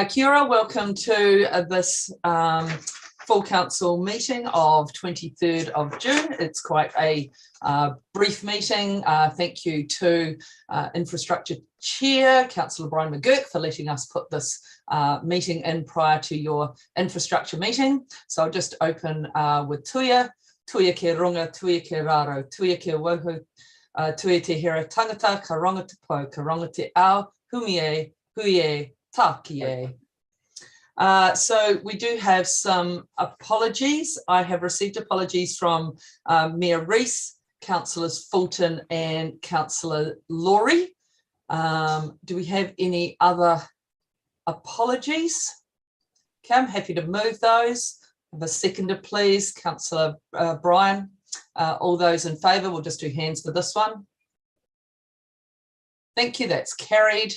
Kia ora, welcome to this full council meeting of 23rd of June. It's quite a brief meeting. Thank you to Infrastructure Chair, Councillor Brian McGurk, for letting us put this meeting in prior to your infrastructure meeting. So I'll just open with tuia. Tuia ke runga, tuia ke raro, tuia ke wohu, tuia te hera tangata, ka ronga te po, ka ronga te ao, humie, huie, takie. So we do have some apologies. I have received apologies from Mayor Rees, Councillors Fulton and Councillor Laurie. Do we have any other apologies? Okay, I'm happy to move those. Have a seconder, please, Councillor Brian. All those in favour, we'll just do hands for this one. Thank you, that's carried.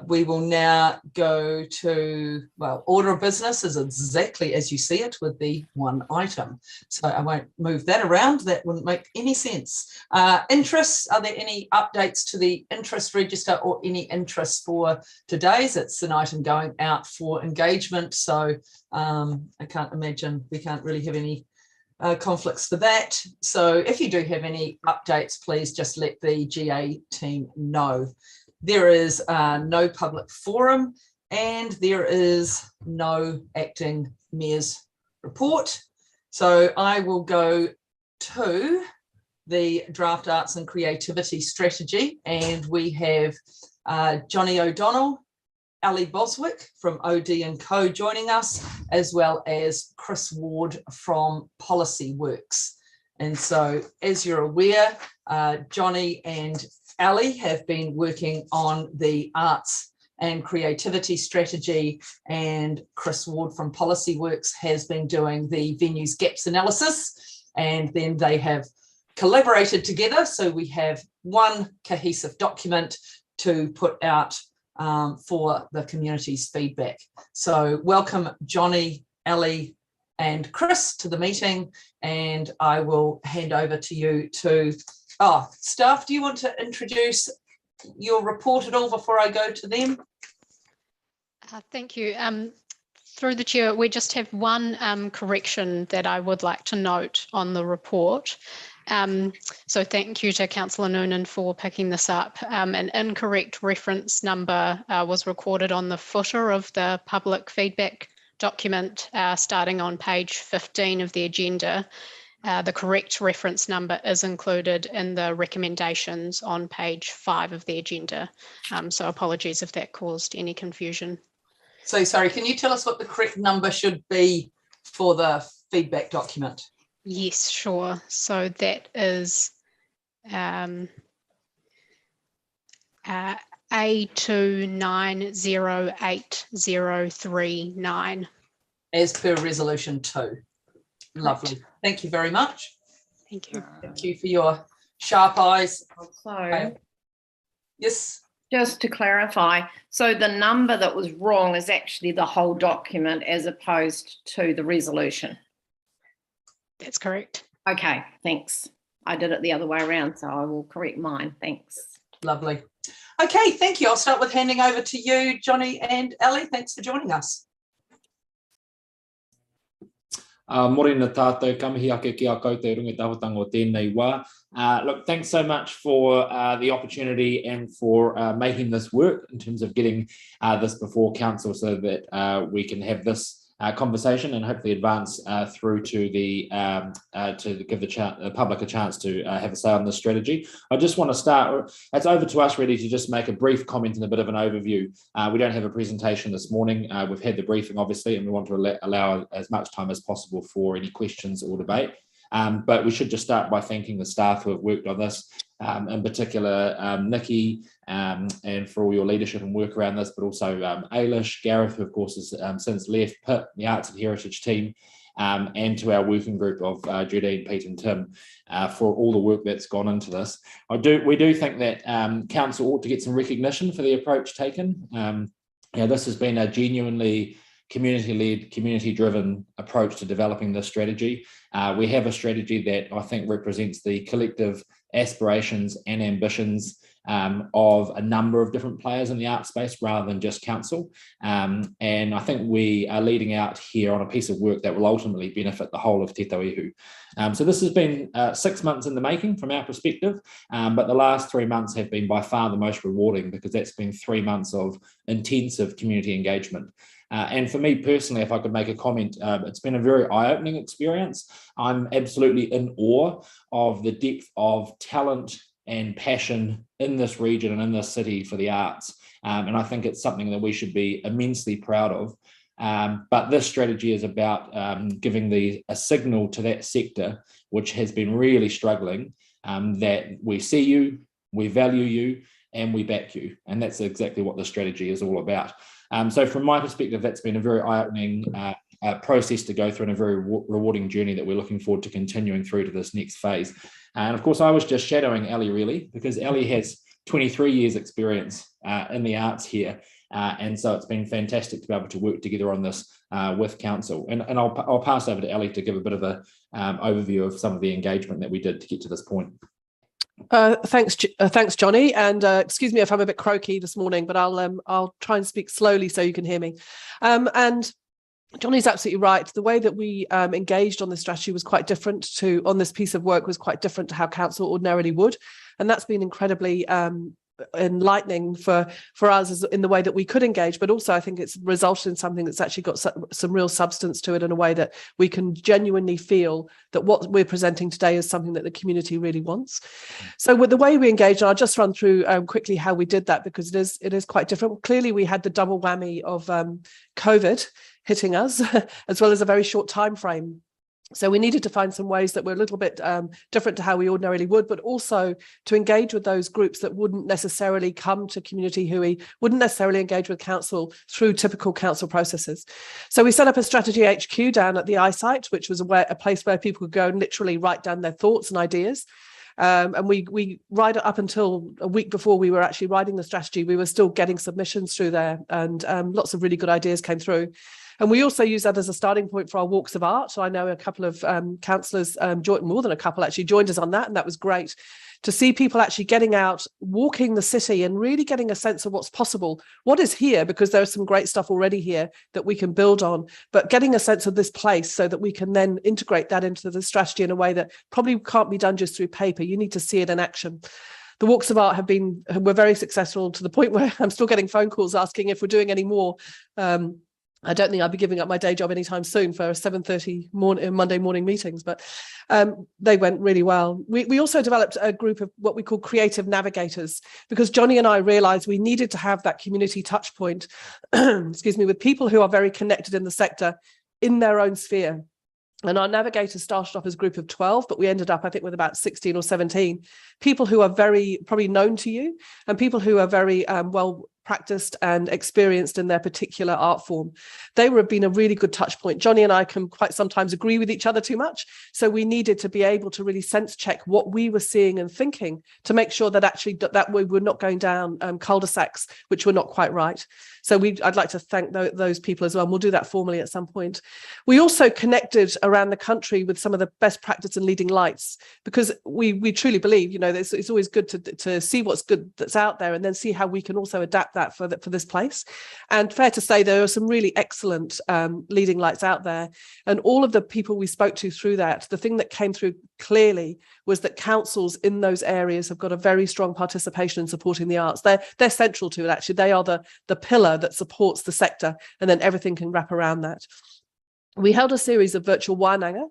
We will now go to, well, order of business is exactly as you see it with the one item. So I won't move that around. That wouldn't make any sense. Interests, are there any updates to the interest register or any interest for today's? It's an item going out for engagement. So I can't imagine we can't really have any conflicts for that. So if you do have any updates, please just let the GA team know. There is no public forum and there is no acting mayor's report. So I will go to the draft arts and creativity strategy, and we have Johnny O'Donnell, Ali Boswick from OD & Co joining us, as well as Chris Ward from Policy Works. And so as you're aware, Johnny and Ali have been working on the arts and creativity strategy, and Chris Ward from Policy Works has been doing the venues gaps analysis, and then they have collaborated together. So we have one cohesive document to put out for the community's feedback. So welcome Johnny, Ali and Chris to the meeting, and I will hand over to you to staff, do you want to introduce your report at all before I go to them? Thank you. Through the chair, we just have one correction that I would like to note on the report. So thank you to Councillor Noonan for picking this up. An incorrect reference number was recorded on the footer of the public feedback document starting on page 15 of the agenda. The correct reference number is included in the recommendations on page 5 of the agenda. So apologies if that caused any confusion. So sorry, can you tell us what the correct number should be for the feedback document? Yes, sure. So that is A29080039. As per resolution 2. Lovely. Right. Thank you very much. Thank you. Thank you for your sharp eyes. So, yes. Just to clarify, so the number that was wrong is actually the whole document as opposed to the resolution. That's correct. Okay, thanks. I did it the other way around, so I will correct mine. Thanks. Lovely. Okay, thank you. I'll start with handing over to you, Johnny and Ali. Thanks for joining us. Morena tātou, kamihi ake ki a koutou runga tāwatanga o tēnei wā. Look, thanks so much for the opportunity and for making this work in terms of getting this before council so that we can have this conversation and hopefully advance through to the to give the public a chance to have a say on this strategy. I just want to start, it's over to us really to just make a brief comment and a bit of an overview. We don't have a presentation this morning. We've had the briefing obviously, and we want to allow as much time as possible for any questions or debate. But we should just start by thanking the staff who have worked on this, in particular Nikki, and for all your leadership and work around this, but also Ailish, Gareth, who of course has since left, Pip, the Arts and Heritage team, and to our working group of Judine, Pete and Tim for all the work that's gone into this. We do think that council ought to get some recognition for the approach taken. This has been a genuinely community-led, community-driven approach to developing this strategy. We have a strategy that I think represents the collective aspirations and ambitions of a number of different players in the art space rather than just council. And I think we are leading out here on a piece of work that will ultimately benefit the whole of Te Tauihu. So this has been 6 months in the making from our perspective, but the last 3 months have been by far the most rewarding, because that's been 3 months of intensive community engagement. And for me personally, if I could make a comment, it's been a very eye-opening experience. I'm absolutely in awe of the depth of talent and passion in this region and in this city for the arts. And I think it's something that we should be immensely proud of. But this strategy is about giving a signal to that sector, which has been really struggling, that we see you, we value you, and we back you. And that's exactly what the strategy is all about. So from my perspective, that's been a very eye-opening process to go through, and a very rewarding journey that we're looking forward to continuing through to this next phase. And of course, I was just shadowing Ali really, because Ali has 23 years experience in the arts here. And so it's been fantastic to be able to work together on this with council. And I'll pass over to Ali to give a bit of a overview of some of the engagement that we did to get to this point. Thanks, Johnny. And excuse me if I'm a bit croaky this morning, but I'll try and speak slowly so you can hear me. And Johnny's absolutely right. The way that we engaged on this strategy was quite different on this piece of work was quite different to how council ordinarily would. And that's been incredibly enlightening for us in the way that we could engage, but also I think it's resulted in something that's actually got some real substance to it, in a way that we can genuinely feel that what we're presenting today is something that the community really wants. So with the way we engaged, I'll just run through quickly how we did that, because it is quite different. Clearly, we had the double whammy of COVID hitting us, as well as a very short time frame. So we needed to find some ways that were a little bit different to how we ordinarily would, but also to engage with those groups that wouldn't necessarily come to Community Hui, wouldn't necessarily engage with council through typical council processes. So we set up a strategy HQ down at the iSite, which was a place where people could go and literally write down their thoughts and ideas. And we right up until a week before we were actually writing the strategy, we were still getting submissions through there, and lots of really good ideas came through. And we also use that as a starting point for our walks of art. So I know a couple of councillors, more than a couple actually, joined us on that, and that was great to see people actually getting out, walking the city, and really getting a sense of what's possible, what is here, because there's some great stuff already here that we can build on, but getting a sense of this place so that we can then integrate that into the strategy in a way that probably can't be done just through paper. You need to see it in action. The walks of art were very successful, to the point where I'm still getting phone calls asking if we're doing any more. I don't think I'll be giving up my day job anytime soon for 7:30 Monday morning meetings, but they went really well. We also developed a group of what we call creative navigators, because Johnny and I realized we needed to have that community touch point, excuse me, with people who are very connected in the sector in their own sphere. And our navigators started off as a group of 12, but we ended up, I think, with about 16 or 17 people who are very probably known to you, and people who are very well practiced and experienced in their particular art form. They have been a really good touch point. Johnny and I can quite sometimes agree with each other too much. So we needed to be able to really sense check what we were seeing and thinking to make sure that actually that we were not going down cul-de-sacs, which were not quite right. So I'd like to thank those people as well. And we'll do that formally at some point. We also connected around the country with some of the best practice and leading lights, because we truly believe, it's always good to see what's good that's out there, and then see how we can also adapt that for this place. And fair to say, there are some really excellent leading lights out there, and all of the people we spoke to through that, the thing that came through clearly was that councils in those areas have got a very strong participation in supporting the arts. They're central to it, actually. They are the pillar that supports the sector, and then everything can wrap around that. We held a series of virtual wānanga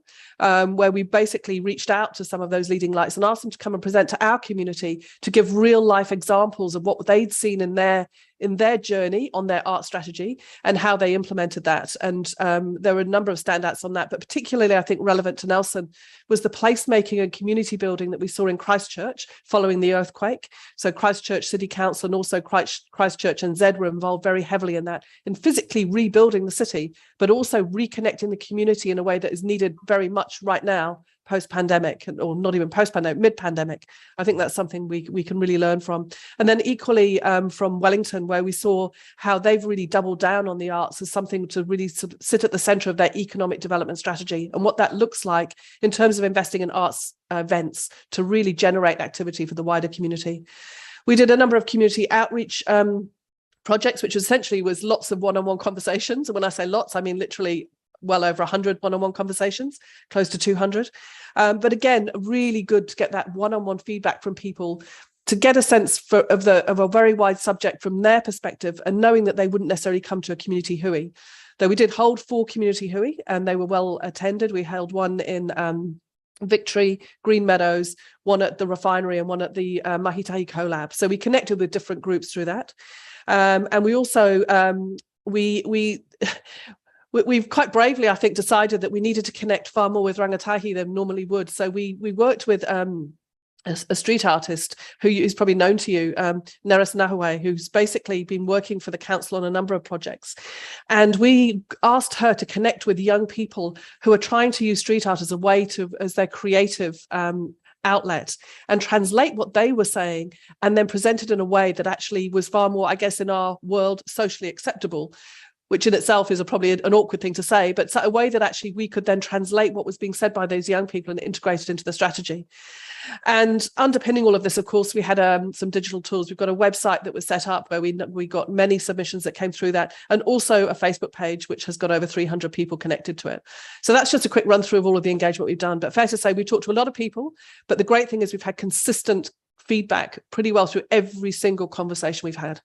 where we basically reached out to some of those leading lights and asked them to come and present to our community to give real life examples of what they'd seen in their journey on their art strategy and how they implemented that. And there were a number of standouts on that, but particularly I think relevant to Nelson was the placemaking and community building that we saw in Christchurch following the earthquake. So Christchurch City Council and also Christchurch and Z were involved very heavily in that, in physically rebuilding the city, but also reconnecting the community in a way that is needed very much right now post-pandemic, or not even post-pandemic, mid-pandemic. I think that's something we can really learn from. And then equally from Wellington, where we saw how they've really doubled down on the arts as something to really sit at the centre of their economic development strategy, and what that looks like in terms of investing in arts events to really generate activity for the wider community. We did a number of community outreach projects, which essentially was lots of one-on-one conversations. And when I say lots, I mean literally well over 100 one-on-one conversations, close to 200. But again, really good to get that one-on-one feedback from people, to get a sense of a very wide subject from their perspective, and knowing that they wouldn't necessarily come to a community hui. Though we did hold 4 community hui, and they were well attended. We held one in Victory, Green Meadows, one at the refinery, and one at the Mahitahi Collab. So we connected with different groups through that. And we also, we've quite bravely, I think, decided that we needed to connect far more with rangatahi than normally would. So we worked with a street artist who is probably known to you, Neris Nahue, who's basically been working for the council on a number of projects. And we asked her to connect with young people who are trying to use street art as a way as their creative outlet, and translate what they were saying, and then present it in a way that actually was far more, I guess, in our world, socially acceptable, which in itself is probably an awkward thing to say, but a way that actually we could then translate what was being said by those young people and integrate it into the strategy. And underpinning all of this, of course, we had some digital tools. We've got a website that was set up where we got many submissions that came through that, and also a Facebook page which has got over 300 people connected to it. So that's just a quick run through of all of the engagement we've done. But fair to say, we've talked to a lot of people, but the great thing is we've had consistent feedback pretty well through every single conversation we've had.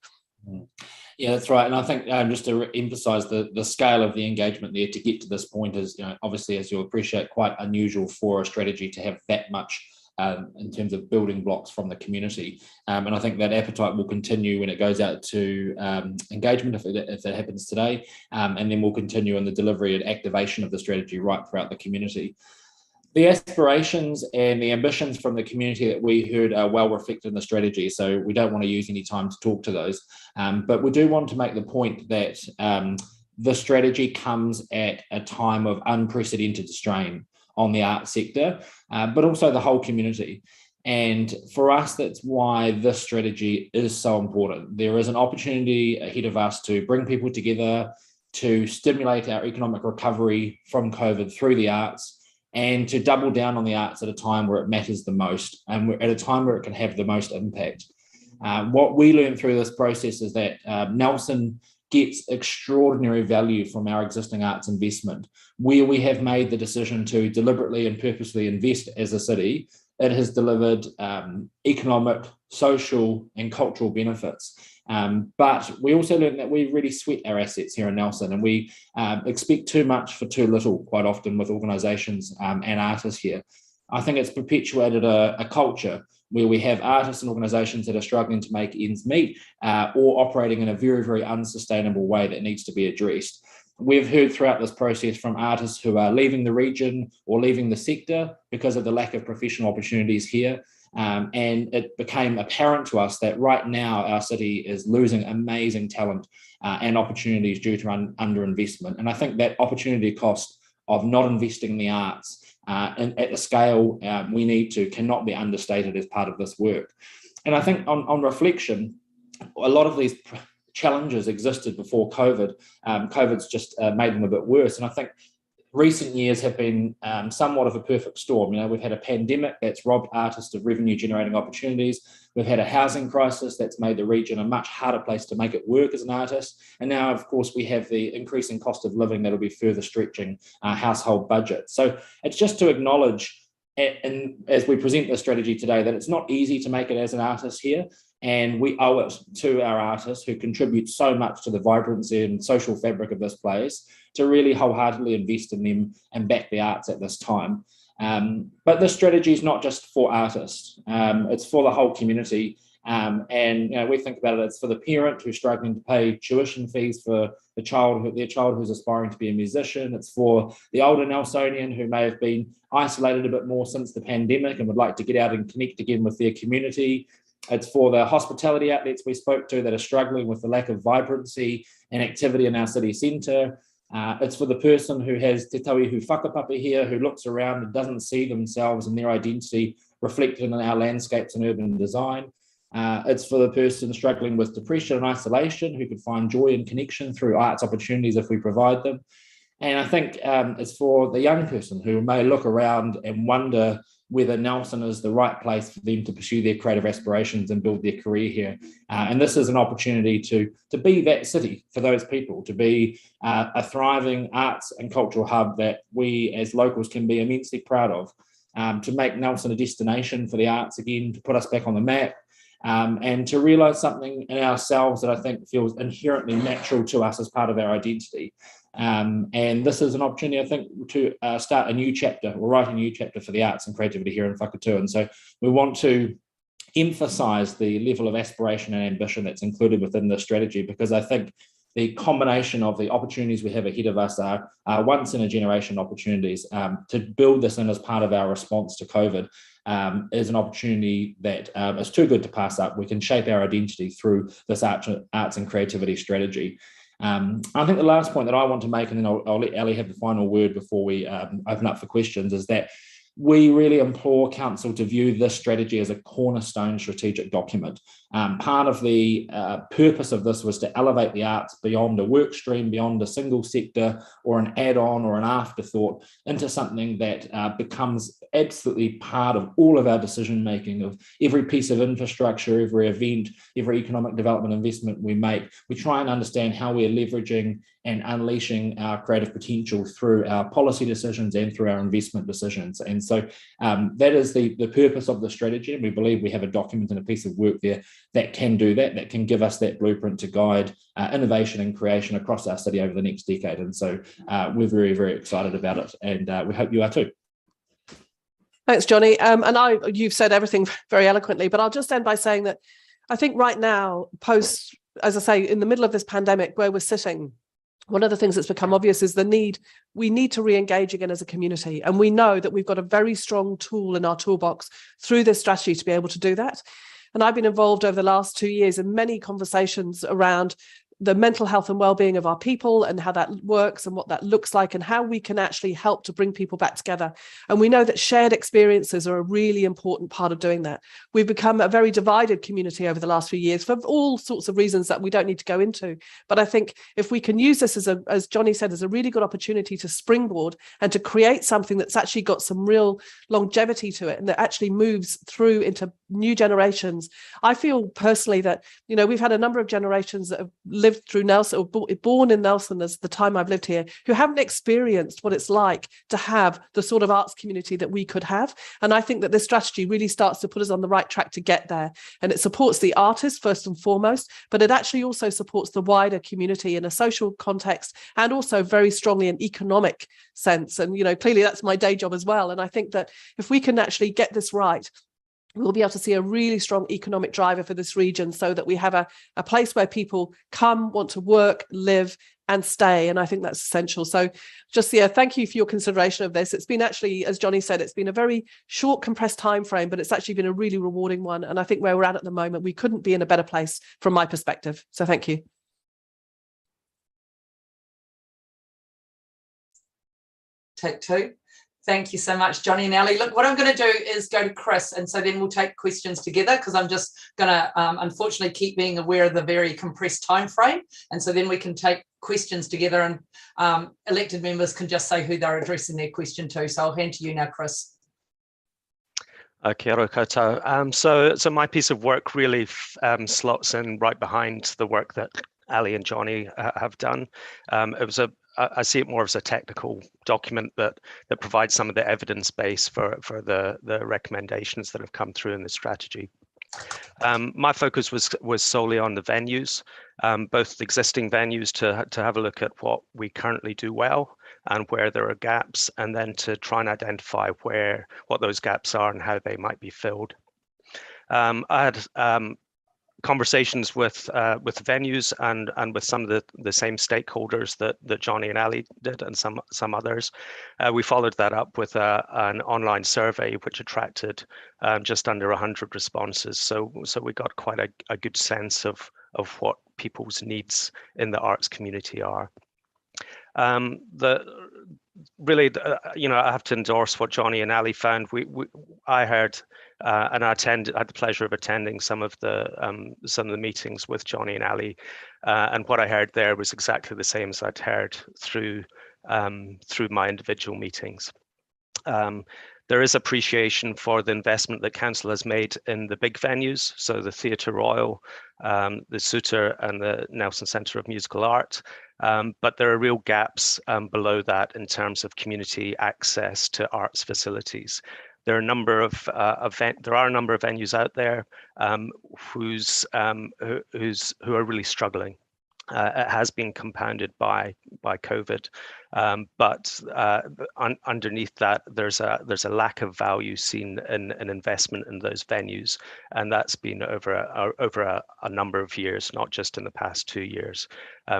Yeah, that's right. And I think just to emphasise the scale of the engagement there to get to this point is, obviously, as you'll appreciate, quite unusual for a strategy to have that much in terms of building blocks from the community. And I think that appetite will continue when it goes out to engagement, if that happens today, and then we'll continue in the delivery and activation of the strategy right throughout the community. The aspirations and the ambitions from the community that we heard are well reflected in the strategy, so we don't want to use any time to talk to those. But we do want to make the point that the strategy comes at a time of unprecedented strain on the arts sector, but also the whole community. And for us, that's why this strategy is so important. There is an opportunity ahead of us to bring people together, to stimulate our economic recovery from COVID through the arts, and to double down on the arts at a time where it matters the most, and at a time where it can have the most impact. What we learned through this process is that Nelson gets extraordinary value from our existing arts investment. Where we have made the decision to deliberately and purposely invest as a city, it has delivered economic, social and cultural benefits. But we also learned that we really sweat our assets here in Nelson, and we expect too much for too little quite often with organisations and artists here. I think it's perpetuated a culture where we have artists and organisations that are struggling to make ends meet or operating in a very, very unsustainable way that needs to be addressed. We've heard throughout this process from artists who are leaving the region or leaving the sector because of the lack of professional opportunities here. And it became apparent to us that right now our city is losing amazing talent and opportunities due to underinvestment. And I think that opportunity cost of not investing in the arts and at the scale we need to cannot be understated as part of this work. And I think on reflection, a lot of these challenges existed before COVID. COVID's just made them a bit worse. And I think recent years have been somewhat of a perfect storm. We've had a pandemic that's robbed artists of revenue generating opportunities. We've had a housing crisis that's made the region a much harder place to make it work as an artist. And now, of course, we have the increasing cost of living that'll be further stretching household budgets. So it's just to acknowledge, and as we present the strategy today, that it's not easy to make it as an artist here. And we owe it to our artists who contribute so much to the vibrancy and social fabric of this place to really wholeheartedly invest in them and back the arts at this time. But this strategy is not just for artists, it's for the whole community. And we think about it, it's for the parent who's struggling to pay tuition fees for their child who's aspiring to be a musician. It's for the older Nelsonian who may have been isolated a bit more since the pandemic and would like to get out and connect again with their community. It's for the hospitality outlets we spoke to that are struggling with the lack of vibrancy and activity in our city centre. It's for the person who has te tauihu whakapapa here, who looks around and doesn't see themselves and their identity reflected in our landscapes and urban design. It's for the person struggling with depression and isolation, who could find joy and connection through arts opportunities if we provide them. And I think it's for the young person who may look around and wonder whether Nelson is the right place for them to pursue their creative aspirations and build their career here. And this is an opportunity to be that city for those people, to be a thriving arts and cultural hub that we as locals can be immensely proud of, to make Nelson a destination for the arts again, to put us back on the map, and to realise something in ourselves that I think feels inherently natural to us as part of our identity. And this is an opportunity, I think, to start a new chapter or write a new chapter for the arts and creativity here in Whakatū. And so we want to emphasise the level of aspiration and ambition that's included within the strategy, because I think the combination of the opportunities we have ahead of us are once in a generation opportunities. To build this in as part of our response to COVID is an opportunity that is too good to pass up. We can shape our identity through this arts and creativity strategy. I think the last point that I want to make, and then I'll let Ali have the final word before we open up for questions, is that we really implore Council to view this strategy as a cornerstone strategic document. Part of the purpose of this was to elevate the arts beyond a work stream, beyond a single sector or an add-on or an afterthought, into something that becomes absolutely part of all of our decision making, of every piece of infrastructure, every event, every economic development investment we make. We try and understand how we're leveraging and unleashing our creative potential through our policy decisions and through our investment decisions. And so that is the purpose of the strategy. And we believe we have a document and a piece of work there that can do that, that can give us that blueprint to guide innovation and creation across our city over the next decade. And so we're very, very excited about it. And we hope you are too. Thanks, Johnny. You've said everything very eloquently, but I'll just end by saying that I think right now, post, as I say, in the middle of this pandemic where we're sitting, one of the things that's become obvious is we need to re-engage again as a community. And we know that we've got a very strong tool in our toolbox through this strategy to be able to do that. And I've been involved over the last 2 years in many conversations around the mental health and well-being of our people and how that works and what that looks like and how we can actually help to bring people back together. And we know that shared experiences are a really important part of doing that. We've become a very divided community over the last few years for all sorts of reasons that we don't need to go into. But I think if we can use this as Johnny said, as a really good opportunity to springboard and to create something that's actually got some real longevity to it and that actually moves through into new generations. I feel personally that, we've had a number of generations that have lived through Nelson, or born in Nelson as the time I've lived here, who haven't experienced what it's like to have the sort of arts community that we could have. And I think that this strategy really starts to put us on the right track to get there. And it supports the artist first and foremost, but it actually also supports the wider community in a social context and also very strongly an economic sense. And, clearly that's my day job as well. And I think that if we can actually get this right, we'll be able to see a really strong economic driver for this region so that we have a place where people come, want to work, live and stay. And I think that's essential. So just, thank you for your consideration of this. It's been actually, as Johnny said, it's been a very short, compressed time frame, but it's actually been a really rewarding one. And I think where we're at the moment, we couldn't be in a better place from my perspective. So thank you. Take two. Thank you so much, Johnny and Ali. Look, what I'm going to do is go to Chris, and so then we'll take questions together, because I'm just going to, unfortunately, keep being aware of the very compressed time frame, and so then we can take questions together, and elected members can just say who they're addressing their question to. So I'll hand to you now, Chris. Kia ora koutou. So my piece of work really slots in right behind the work that Ali and Johnny have done. I see it more as a technical document that provides some of the evidence base for the recommendations that have come through in the strategy. My focus was solely on the venues, both existing venues to have a look at what we currently do well and where there are gaps, and then to try and identify what those gaps are and how they might be filled. I had conversations with venues and with some of the same stakeholders that Johnny and Ali did, and some others. We followed that up with an online survey which attracted just under 100 responses. So we got quite a good sense of what people's needs in the arts community are. Really, I have to endorse what Johnny and Ali found. I heard and I had the pleasure of attending some of the meetings with Johnny and Ali, and what I heard there was exactly the same as I'd heard through my individual meetings. There is appreciation for the investment that council has made in the big venues, so the Theatre Royal, the Suter and the Nelson Centre of Musical Art, but there are real gaps below that in terms of community access to arts facilities. There are a number of venues out there who are really struggling. It has been compounded by COVID, but underneath that, there's a lack of value seen in an investment in those venues, and that's been over a number of years, not just in the past 2 years.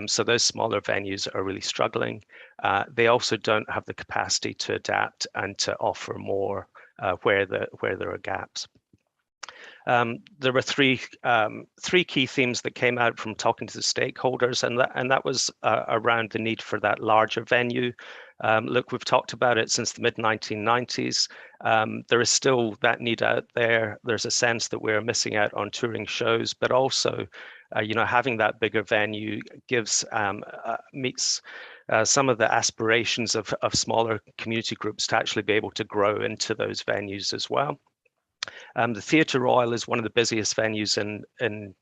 So those smaller venues are really struggling. They also don't have the capacity to adapt and to offer more where there are gaps. There were three key themes that came out from talking to the stakeholders, and that was around the need for that larger venue. Look, we've talked about it since the mid-1990s. There is still that need out there. There's a sense that we're missing out on touring shows, but also, having that bigger venue meets some of the aspirations of smaller community groups to actually be able to grow into those venues as well. The Theatre Royal is one of the busiest venues in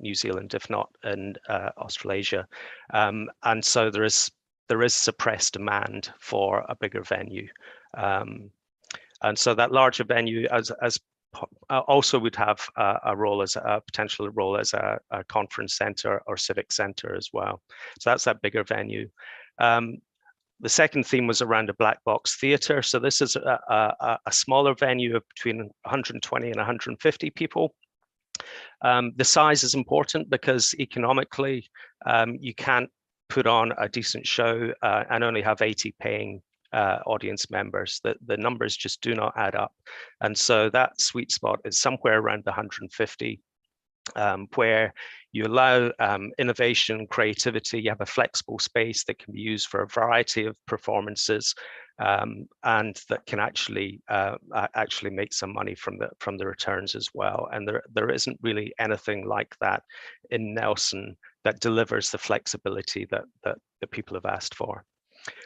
New Zealand, if not in Australasia, and so there is suppressed demand for a bigger venue, and so that larger venue also would have a potential role as a conference centre or civic centre as well. So that's that bigger venue. The second theme was around a black box theatre. So this is a smaller venue of between 120 and 150 people. The size is important because economically, you can't put on a decent show and only have 80 paying audience members. The numbers just do not add up. And so that sweet spot is somewhere around the 150. Where you allow innovation, creativity, you have a flexible space that can be used for a variety of performances, and that can actually make some money from the returns as well. And there isn't really anything like that in Nelson that delivers the flexibility that people have asked for.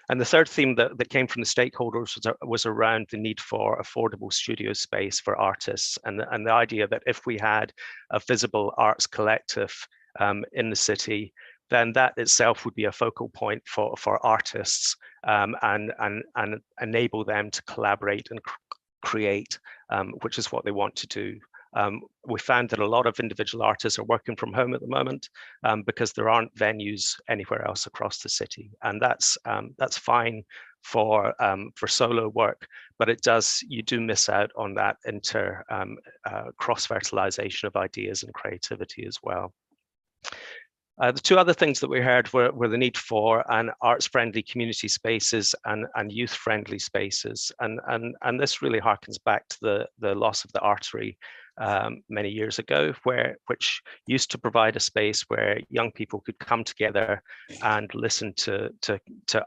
And the third theme that came from the stakeholders was around the need for affordable studio space for artists, and the idea that if we had a visible arts collective in the city, then that itself would be a focal point for artists and enable them to collaborate and create, which is what they want to do. We found that a lot of individual artists are working from home at the moment because there aren't venues anywhere else across the city, and that's fine for solo work, but you do miss out on that cross-fertilization of ideas and creativity as well. The two other things that we heard were the need for an arts-friendly community spaces and youth-friendly spaces, and this really harkens back to the loss of the Artery many years ago, which used to provide a space where young people could come together and listen to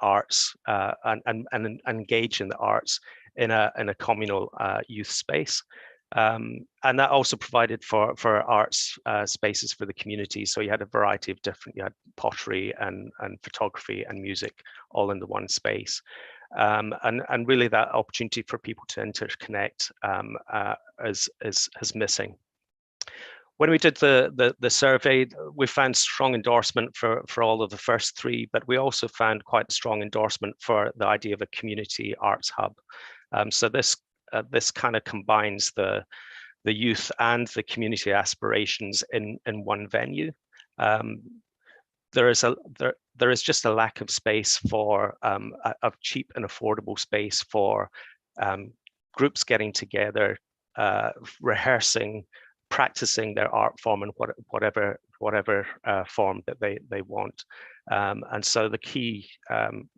arts and engage in the arts in a communal youth space. And that also provided for arts spaces for the community. So you had a variety of you had pottery and photography and music all in the one space. And really that opportunity for people to interconnect is missing. When we did the survey, we found strong endorsement for all of the first three, but we also found quite a strong endorsement for the idea of a community arts hub. So this kind of combines the youth and the community aspirations in one venue. There is just a lack of space for a cheap and affordable space for groups getting together, rehearsing, practicing their art form in whatever form that they want. And so the key, and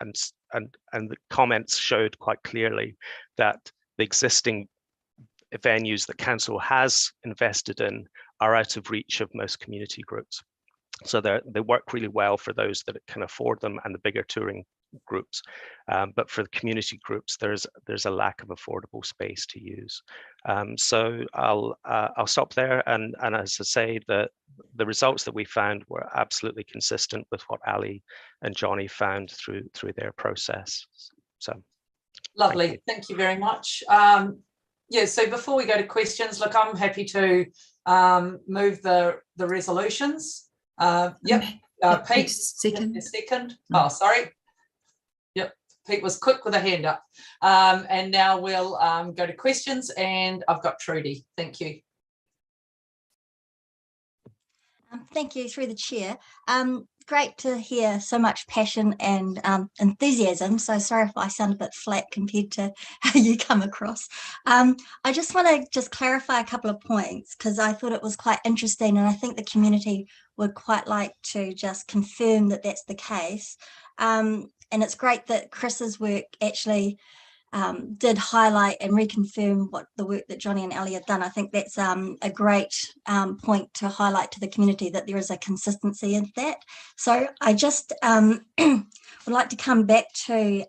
the comments showed quite clearly that the existing venues that council has invested in are out of reach of most community groups. So they work really well for those that can afford them and the bigger touring groups, but for the community groups, there's a lack of affordable space to use. So I'll stop there, and as I say, the results that we found were absolutely consistent with what Ali and Johnny found through their process. So lovely, thank you very much. Yeah, so before we go to questions, look, I'm happy to move the resolutions. Yep, Pete, second. Oh, sorry. Yep, Pete was quick with a hand up. And now we'll go to questions, and I've got Trudy. Thank you. Thank you, through the chair. Great to hear so much passion and enthusiasm. So sorry if I sound a bit flat compared to how you come across. I just want to just clarify a couple of points, because I thought it was quite interesting, and I think the community would quite like to just confirm that that's the case. And it's great that Chris's work actually did highlight and reconfirm what the work that Johnny and Ali have done. I think that's a great point to highlight to the community, that there is a consistency in that. So I just would like to come back to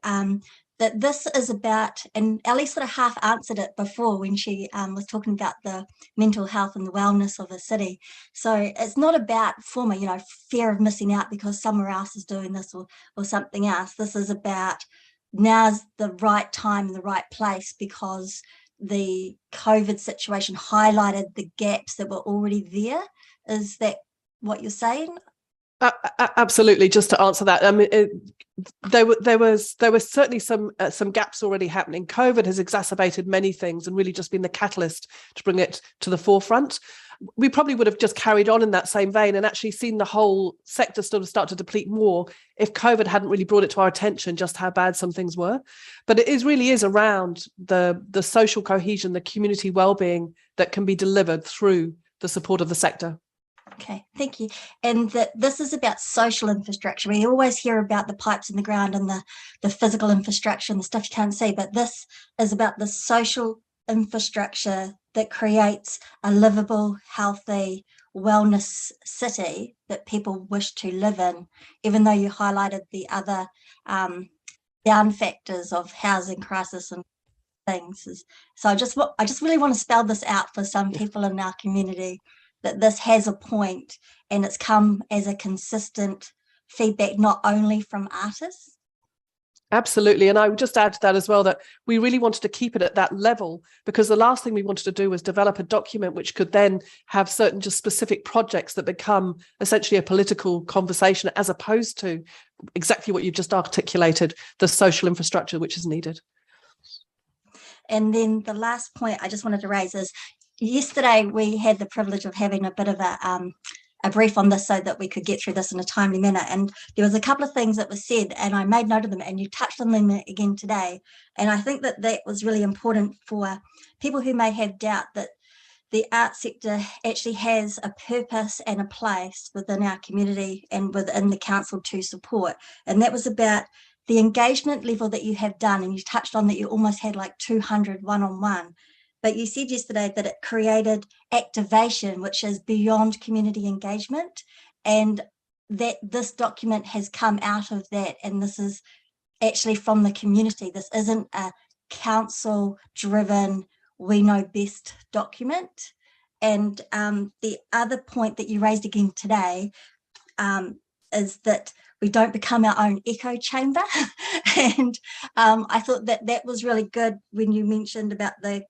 that this is about, and Ali sort of half answered it before when she was talking about the mental health and the wellness of a city. So it's not about fear of missing out because somewhere else is doing this or something else. This is about, now's the right time and the right place, because the COVID situation highlighted the gaps that were already there. Is that what you're saying? Absolutely. Just to answer that, I mean, there was certainly some gaps already happening. COVID has exacerbated many things and really just been the catalyst to bring it to the forefront. We probably would have just carried on in that same vein and actually seen the whole sector sort of start to deplete more if COVID hadn't really brought it to our attention just how bad some things were. But it really is around the social cohesion, the community well-being that can be delivered through the support of the sector. Okay, thank you. And that this is about social infrastructure. We always hear about the pipes in the ground and the physical infrastructure and the stuff you can't see, but this is about the social infrastructure that creates a livable, healthy, wellness city that people wish to live in, even though you highlighted the other down factors of housing crisis and things. So I just really want to spell this out for some people in our community, that this has a point, and it's come as a consistent feedback, not only from artists. Absolutely. And I would just add to that as well, that we really wanted to keep it at that level, because the last thing we wanted to do was develop a document which could then have certain just specific projects that become essentially a political conversation, as opposed to exactly what you've just articulated, the social infrastructure which is needed. And then the last point I just wanted to raise is, yesterday we had the privilege of having a bit of a brief on this so that we could get through this in a timely manner. And there was a couple of things that were said, and I made note of them, and you touched on them again today. And I think that that was really important for people who may have doubt that the art sector actually has a purpose and a place within our community and within the council to support. And that was about the engagement level that you have done. And you touched on that you almost had like 200 one-on-one. But you said yesterday that it created activation, which is beyond community engagement, and that this document has come out of that. And this is actually from the community. This isn't a council-driven, we know best document. And the other point that you raised again today is that we don't become our own echo chamber. And I thought that that was really good when you mentioned about the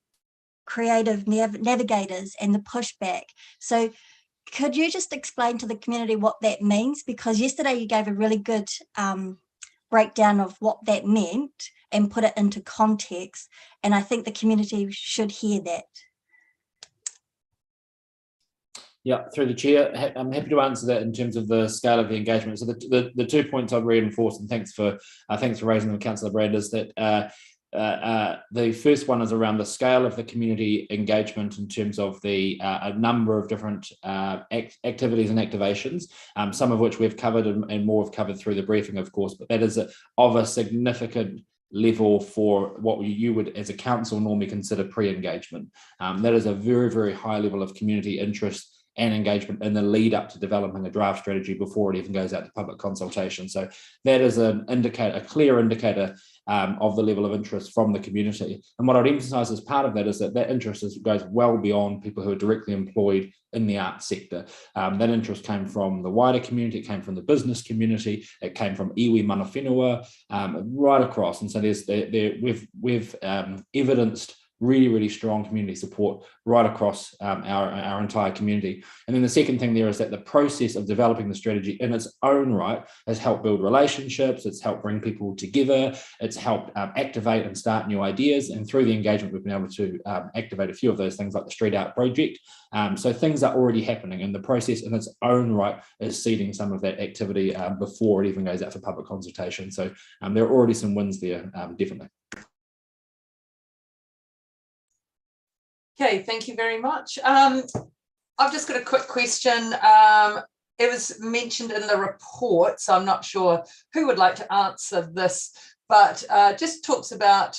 creative navigators and the pushback. So could you just explain to the community what that means? Because yesterday you gave a really good breakdown of what that meant and put it into context. And I think the community should hear that. Yeah, through the chair, I'm happy to answer that in terms of the scale of the engagement. So the 2 points I've reinforced, and thanks for raising them, Councillor Brand, is that the first one is around the scale of the community engagement in terms of the a number of different activities and activations, some of which we've covered and more have covered through the briefing, of course, but that is of a significant level for what you would as a council normally consider pre-engagement. That is a very, very high level of community interest and engagement in the lead up to developing a draft strategy before it even goes out to public consultation. So that is an indicator, a clear indicator of the level of interest from the community. And what I'd emphasise as part of that is that that interest goes well beyond people who are directly employed in the arts sector. That interest came from the wider community, it came from the business community, it came from iwi mana whenua, right across. And so we've evidenced really strong community support right across our entire community. And then the second thing there is that the process of developing the strategy in its own right has helped build relationships, it's helped bring people together, it's helped activate and start new ideas. And through the engagement, we've been able to activate a few of those things like the Street Art Project. So things are already happening, and the process in its own right is seeding some of that activity before it even goes out for public consultation. So there are already some wins there, definitely. Okay, thank you very much. I've just got a quick question. It was mentioned in the report, so I'm not sure who would like to answer this, but just talks about,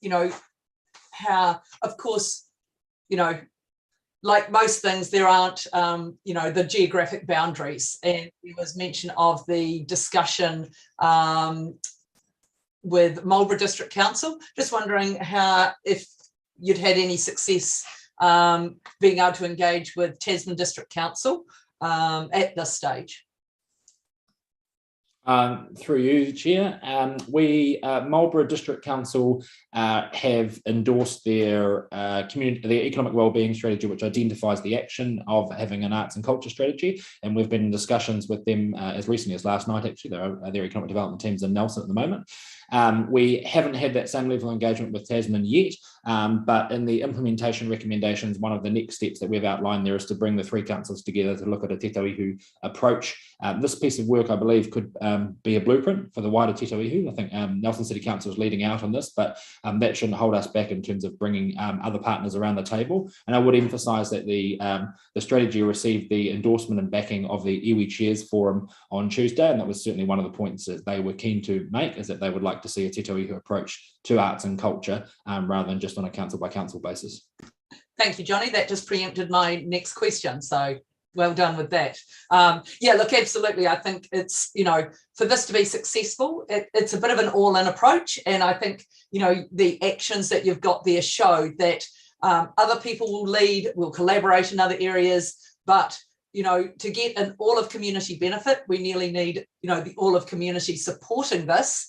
you know, how, of course, you know, like most things, there aren't, you know, the geographic boundaries. And there was mention of the discussion with Marlborough District Council. Just wondering how, if you'd had any success being able to engage with Tasman District Council at this stage. Through you, Chair, we, Marlborough District Council, have endorsed their their economic wellbeing strategy, which identifies the action of having an arts and culture strategy. And we've been in discussions with them as recently as last night, actually. Their economic development team's in Nelson at the moment. We haven't had that same level of engagement with Tasman yet, but in the implementation recommendations, one of the next steps that we've outlined there is to bring the three councils together to look at a Te Tauihu approach. This piece of work, I believe, could be a blueprint for the wider Te Tauihu. I think Nelson City Council is leading out on this, but that shouldn't hold us back in terms of bringing other partners around the table. And I would emphasise that the strategy received the endorsement and backing of the iwi Chairs Forum on Tuesday, and that was certainly one of the points that they were keen to make, is that they would like to see a Te Tauihu approach to arts and culture rather than just on a council by council basis. Thank you, Johnny. That just preempted my next question. So well done with that. Yeah, look, absolutely. I think it's, you know, for this to be successful, it's a bit of an all-in approach. And I think, you know, the actions that you've got there show that other people will lead, will collaborate in other areas, but you know, to get an all of community benefit, we nearly need, you know, the all of community supporting this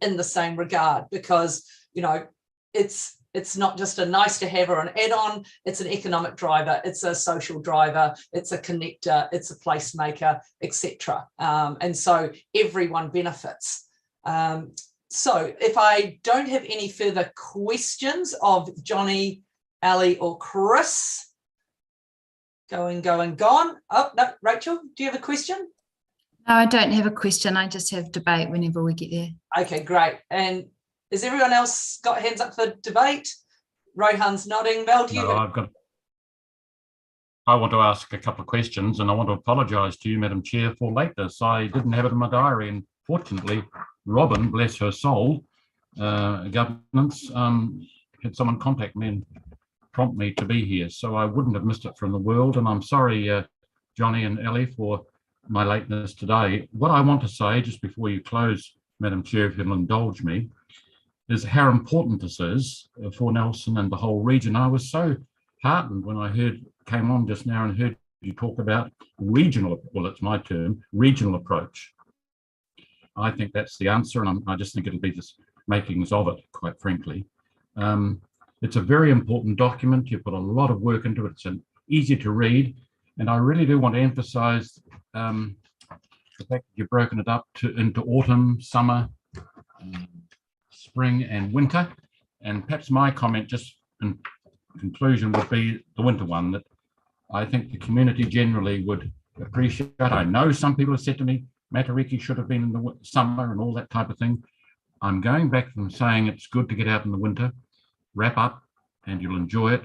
in the same regard, because, you know, it's not just a nice to have or an add-on, it's an economic driver, it's a social driver, it's a connector, it's a placemaker, etc. And so everyone benefits. So if I don't have any further questions of Johnny, Ali or Chris, gone. Oh, no, Rachel, do you have a question? No, I don't have a question. I just have debate whenever we get there. Okay, great. And has everyone else got hands up for debate? Rohan's nodding. Mel, do you? No, I want to ask a couple of questions, and I want to apologise to you, Madam Chair, for lateness. I didn't have it in my diary, and fortunately, Robin, bless her soul, governance, had someone contact me and prompt me to be here, so I wouldn't have missed it from the world. And I'm sorry, Johnny and Ellie, for my lateness today. What I want to say, just before you close, Madam Chair, if you'll indulge me, is how important this is for Nelson and the whole region. I was so heartened when I came on just now and heard you talk about regional, well, it's my term, regional approach. I think that's the answer, and I just think it'll be just makings of it, quite frankly. It's a very important document. You've put a lot of work into it. It's easy to read. And I really do want to emphasize the fact that you've broken it up into autumn, summer, spring and winter. And perhaps my comment just in conclusion would be the winter one, that I think the community generally would appreciate. I know some people have said to me, Matariki should have been in the summer and all that type of thing. I'm going back from saying it's good to get out in the winter, wrap up, and you'll enjoy it.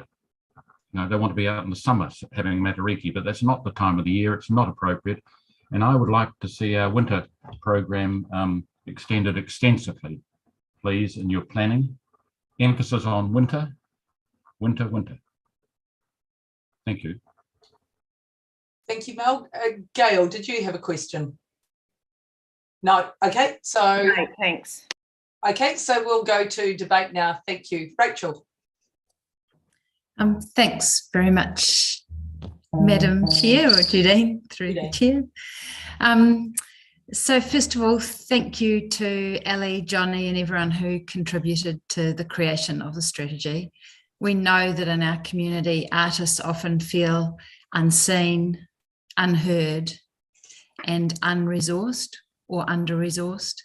You know, they want to be out in the summer having Matariki, but that's not the time of the year. It's not appropriate. And I would like to see our winter program extended extensively, please, in your planning. Emphasis on winter, winter, winter. Thank you. Thank you, Mel. Gail, did you have a question? No. Okay. So. No, thanks. Okay. So we'll go to debate now. Thank you, Rachel. Thanks very much, Madam Chair, or Judine through the chair. So first of all, thank you to Ali, Johnny and everyone who contributed to the creation of the strategy. We know that in our community, artists often feel unseen, unheard and unresourced or under-resourced,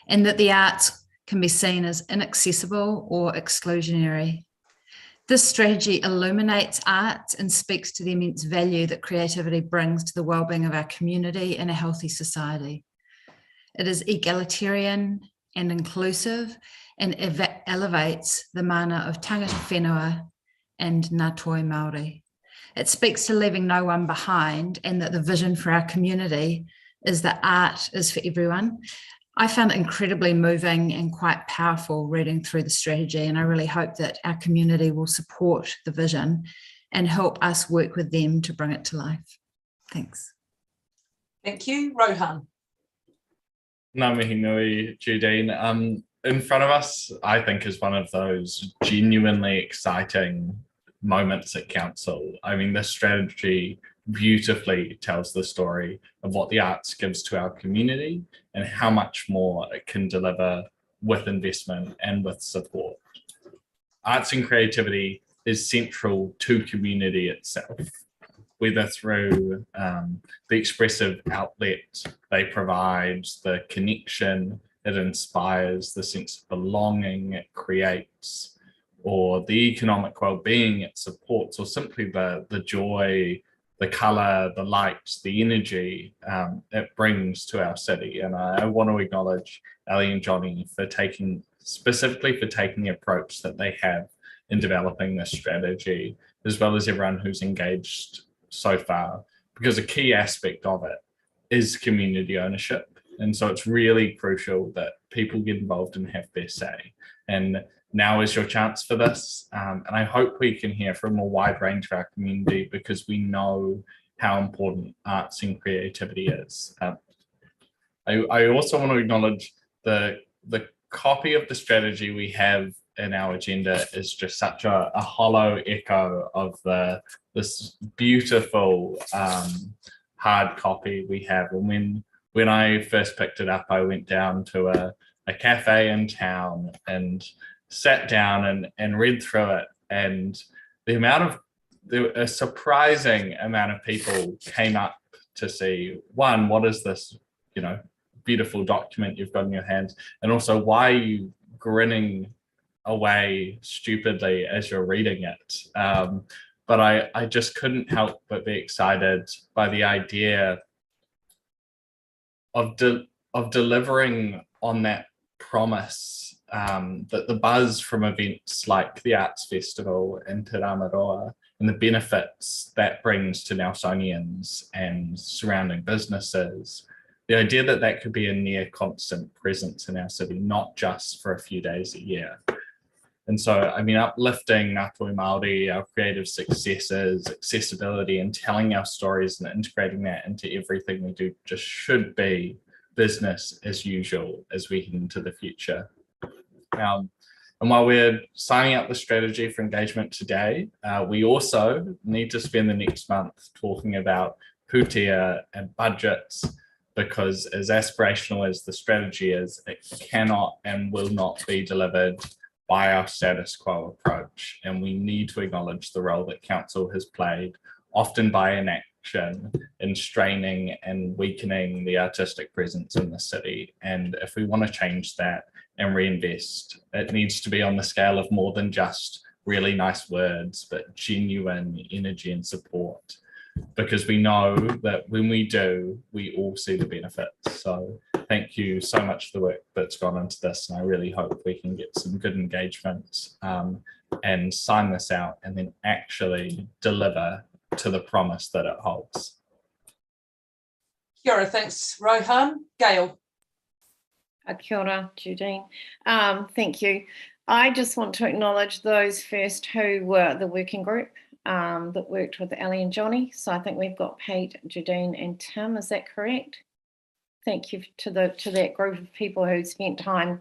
and that the arts can be seen as inaccessible or exclusionary. This strategy illuminates arts and speaks to the immense value that creativity brings to the well-being of our community and a healthy society. It is egalitarian and inclusive and elevates the mana of tangata whenua and Ngātoi Māori. It speaks to leaving no one behind and that the vision for our community is that art is for everyone. I found it incredibly moving and quite powerful reading through the strategy, and I really hope that our community will support the vision and help us work with them to bring it to life. Thanks. Thank you. Rohan. Ngā mihi nui, Judine. In front of us, I think, is one of those genuinely exciting moments at council. I mean, this strategy beautifully tells the story of what the arts gives to our community and how much more it can deliver with investment and with support. Arts and creativity is central to community itself, whether through the expressive outlet they provide, the connection it inspires, the sense of belonging it creates, or the economic well-being it supports, or simply the joy, the colour, the light, the energy it brings to our city. And I want to acknowledge Ali and Johnny for specifically taking the approach that they have in developing this strategy, as well as everyone who's engaged so far, because a key aspect of it is community ownership. And so it's really crucial that people get involved and have their say. And now is your chance for this. And I hope we can hear from a wide range of our community, because we know how important arts and creativity is. I also want to acknowledge the copy of the strategy we have in our agenda is just such a hollow echo of this beautiful hard copy we have. And when I first picked it up, I went down to a cafe in town and sat down and read through it, and a surprising amount of people came up to see, one, what is this, beautiful document you've got in your hands, and also why are you grinning away stupidly as you're reading it. But I just couldn't help but be excited by the idea of delivering on that promise, that the buzz from events like the Arts Festival in Te Rāmaroa and the benefits that brings to Nelsonians and surrounding businesses, the idea that that could be a near constant presence in our city, not just for a few days a year. And so, I mean, uplifting Ngātoi Māori, our creative successes, accessibility, and telling our stories and integrating that into everything we do just should be business as usual as we head into the future. And while we're signing up the strategy for engagement today, we also need to spend the next month talking about pūtea and budgets, because as aspirational as the strategy is, it cannot and will not be delivered by our status quo approach. And we need to acknowledge the role that council has played, often by inaction, in straining and weakening the artistic presence in the city. And if we want to change that and reinvest, it needs to be on the scale of more than just really nice words, but genuine energy and support. Because we know that when we do, we all see the benefits. So thank you so much for the work that's gone into this. And I really hope we can get some good engagement and sign this out and then actually deliver to the promise that it holds. Kia ora, thanks, Rohan. Gail. Kia ora, Judine. Thank you. I just want to acknowledge those first who were the working group. that worked with Ali and Johnny. So I think we've got Pete, Judine and Tim, is that correct? Thank you to that group of people who spent time.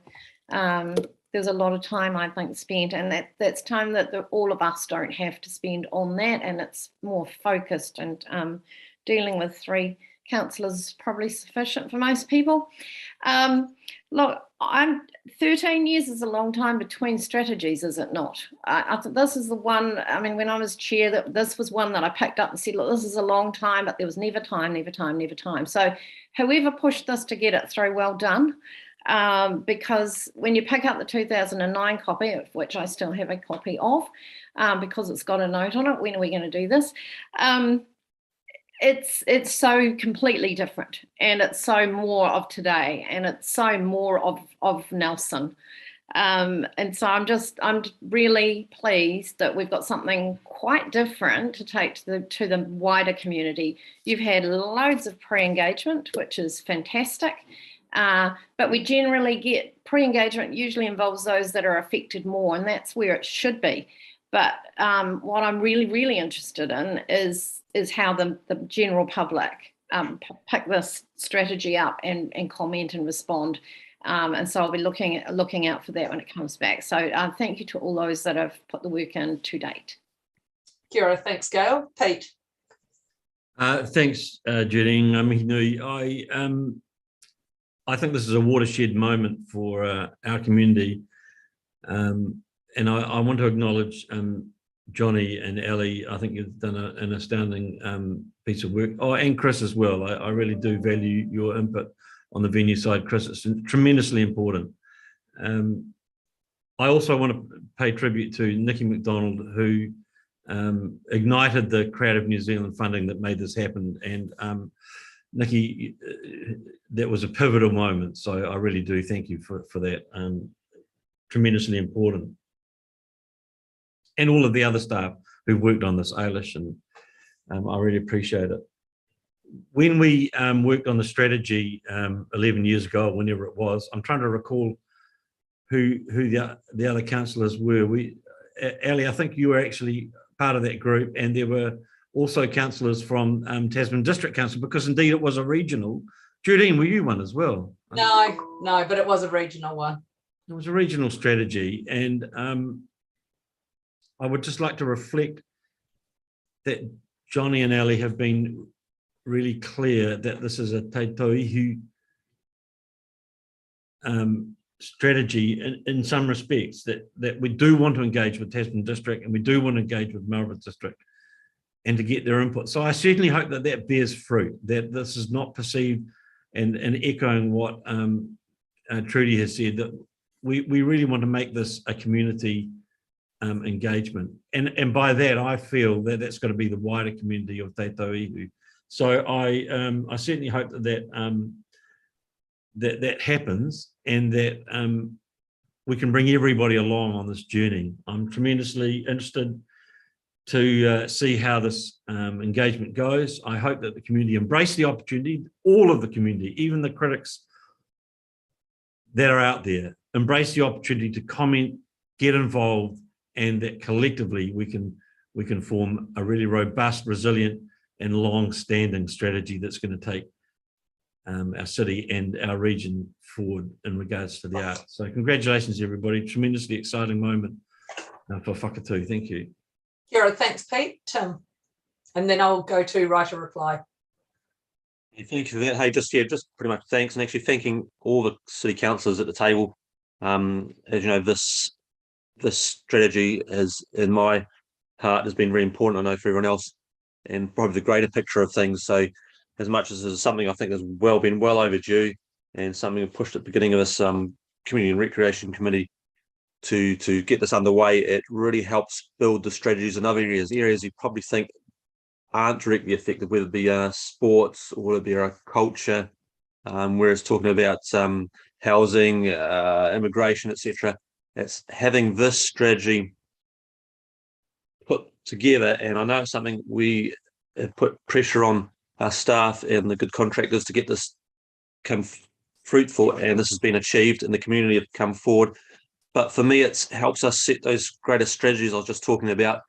There's a lot of time, I think, spent, and that's time that all of us don't have to spend on that, and it's more focused, and dealing with 3 councillors is probably sufficient for most people. Look, 13 years is a long time between strategies, is it not? I think this is the one, I mean, when I was chair, this was one that I picked up and said, look, this is a long time, but there was never time, never time, never time. So whoever pushed this to get it through, well done. Because when you pick up the 2009 copy, of which I still have a copy of, because it's got a note on it, when are we going to do this? It's so completely different, and it's so more of today, and it's so more of Nelson. And so I'm really pleased that we've got something quite different to take to the wider community. You've had loads of pre-engagement, which is fantastic. But we generally get pre-engagement usually involves those that are affected more, and that's where it should be. But what I'm really, really interested in is how the general public pick this strategy up and comment and respond. And so I'll be looking out for that when it comes back. So thank you to all those that have put the work in to date. Kia ora, thanks, Gail. Pete. Thanks, Judine. I think this is a watershed moment for our community, and I want to acknowledge Johnny and Ali. I think you've done an astounding piece of work. Oh, and Chris as well. I really do value your input on the venue side, Chris. It's tremendously important. I also want to pay tribute to Nikki McDonald, who ignited the Creative New Zealand funding that made this happen. And Nikki, that was a pivotal moment. So I really do thank you for that. Tremendously important. And all of the other staff who worked on this, Eilish, and I really appreciate it. When we worked on the strategy 11 years ago, whenever it was, I'm trying to recall who the other councillors were. Ali, I think you were actually part of that group, and there were also councillors from Tasman District Council, because indeed it was a regional. Judine, were you one as well? No, but it was a regional one. It was a regional strategy, and I would just like to reflect that Johnny and Ali have been really clear that this is a Te Tauihu strategy in some respects, that we do want to engage with Tasman District, and we do want to engage with Melbourne District and to get their input. So I certainly hope that that bears fruit, that this is not perceived, and echoing what Trudy has said, that we really want to make this a community engagement. And by that, I feel that that's going to be the wider community of Te Tauihu. So I certainly hope that that happens, and that we can bring everybody along on this journey. I'm tremendously interested to see how this engagement goes. I hope that the community embrace the opportunity, all of the community, even the critics that are out there, embrace the opportunity to comment, get involved, and that collectively we can form a really robust, resilient, and long-standing strategy that's going to take our city and our region forward in regards to the arts. So congratulations, everybody. Tremendously exciting moment for Whakatū. Thank you. Kia ora, thanks, Pete. Tim. And then I'll go to write a reply. Yeah, thank you for that. Hey, just pretty much thanks, and actually thanking all the city councillors at the table. As you know, this strategy is, in my heart, has been very important, I know, for everyone else, and probably the greater picture of things. So as much as this is something I think has been well overdue, and something we pushed at the beginning of this Community and Recreation Committee to get this underway, it really helps build the strategies in other areas you probably think aren't directly affected, whether it be sports or whether it be culture, whereas talking about housing, immigration, etc. It's having this strategy put together, and I know it's something we have put pressure on our staff and the good contractors to get this come fruitful, and this has been achieved, and the community have come forward. But for me, it helps us set those greater strategies I was just talking about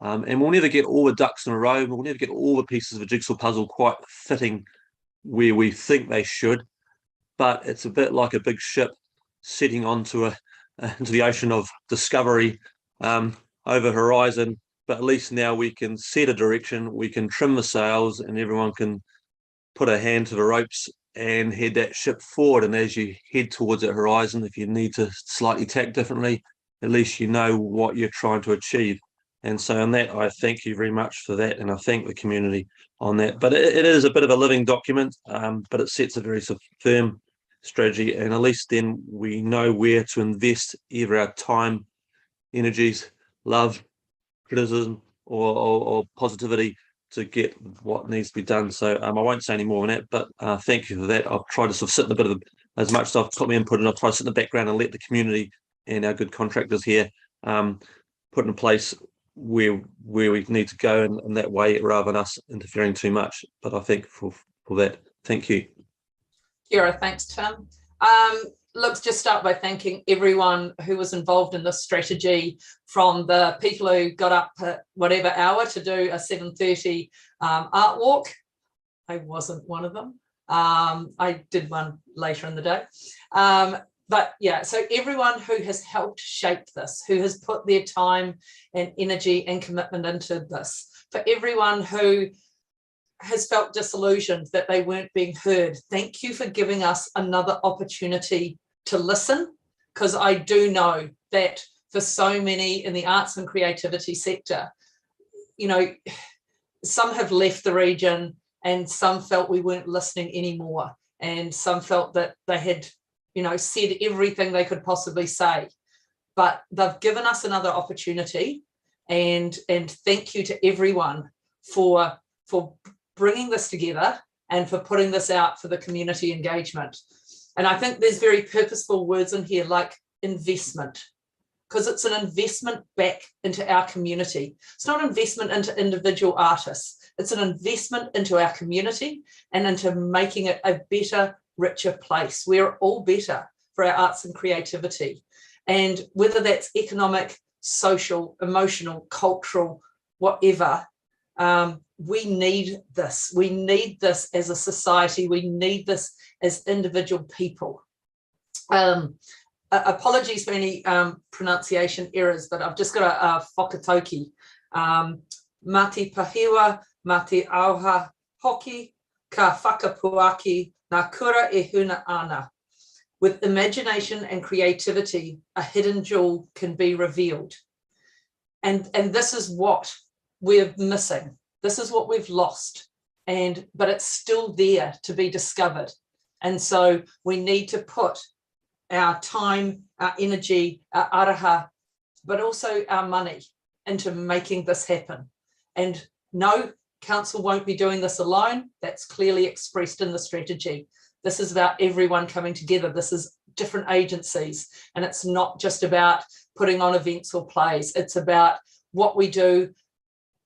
And we'll never get all the ducks in a row. We'll never get all the pieces of a jigsaw puzzle quite fitting where we think they should. But it's a bit like a big ship setting onto into the ocean of discovery over horizon. But at least now we can set a direction, we can trim the sails, and everyone can put a hand to the ropes and head that ship forward. And as you head towards that horizon, if you need to slightly tack differently, at least you know what you're trying to achieve. And so on that, I thank you very much for that, and I thank the community on that. But it is a bit of a living document, but it sets a very firm strategy, and at least then we know where to invest either our time, energies, love, criticism, or positivity to get what needs to be done. So I won't say any more on that, but thank you for that. I'll try to sort of sit in a bit of as much as I've put my input, and I'll try to sit in the background and let the community and our good contractors here put in place where we need to go in that way, rather than us interfering too much. But I thank for that. Thank you. Kira, thanks, Tim. Let's just start by thanking everyone who was involved in this strategy, from the people who got up at whatever hour to do a 7:30 art walk. I wasn't one of them. I did one later in the day. But yeah, so everyone who has helped shape this, who has put their time and energy and commitment into this, for everyone who has felt disillusioned that they weren't being heard, thank you for giving us another opportunity to listen, because I do know that for so many in the arts and creativity sector, you know, some have left the region and some felt we weren't listening anymore, and some felt that they had, you know, said everything they could possibly say. But they've given us another opportunity, and thank you to everyone for bringing this together and for putting this out for the community engagement. And I think there's very purposeful words in here like investment, because it's an investment back into our community. It's not an investment into individual artists. It's an investment into our community and into making it a better, richer place. We're all better for our arts and creativity. And whether that's economic, social, emotional, cultural, whatever, we need this. We need this as a society. We need this as individual people. Apologies for any pronunciation errors, but I've just got a whakatoki. Mati pahiwa, mati auha hoki, ka whakapuaki, nā kura e huna ana. With imagination and creativity, a hidden jewel can be revealed. And this is what we're missing. This is what we've lost, but it's still there to be discovered. And so we need to put our time, our energy, our araha, but also our money into making this happen. And no, council won't be doing this alone. That's clearly expressed in the strategy. This is about everyone coming together. This is different agencies, and it's not just about putting on events or plays. It's about what we do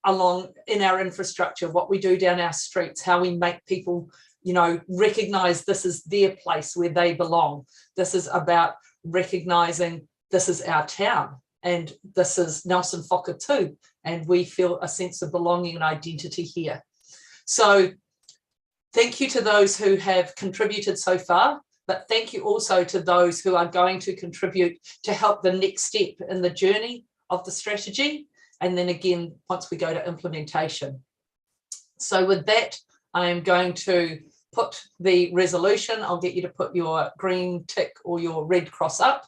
along in our infrastructure, what we do down our streets, how we make people, you know, recognize this is their place where they belong. This is about recognizing this is our town, and this is Nelson Whakatū, and we feel a sense of belonging and identity here. So thank you to those who have contributed so far, but thank you also to those who are going to contribute to help the next step in the journey of the strategy. And then again, once we go to implementation. So with that, I am going to put the resolution. I'll get you to put your green tick or your red cross up.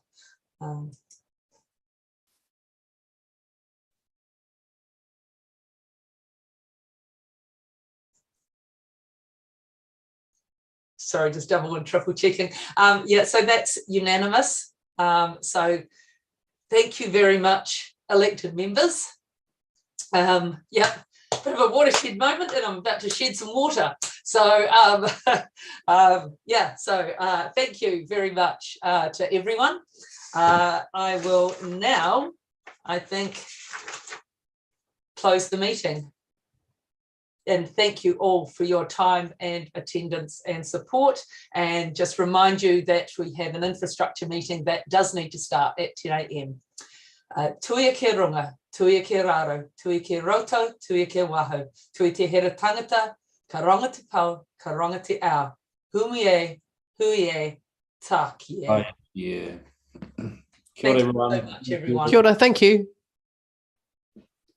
Sorry, just double and triple checking. Yeah, so that's unanimous. So thank you very much, elected members. Yeah, bit of a watershed moment, and I'm about to shed some water. So yeah, so thank you very much to everyone. I will now, I think, close the meeting. And thank you all for your time and attendance and support. And just remind you that we have an infrastructure meeting that does need to start at 10 a.m. Tuia ke runga, tuia ke raro, tui ke roto, tui ke waho, tui te hera tangata, ka ronga te pau, ka ronga te ao. Hui e, tā ki e. Yeah. Kia Thank ora, you so everyone. much, everyone. Kia ora, thank you.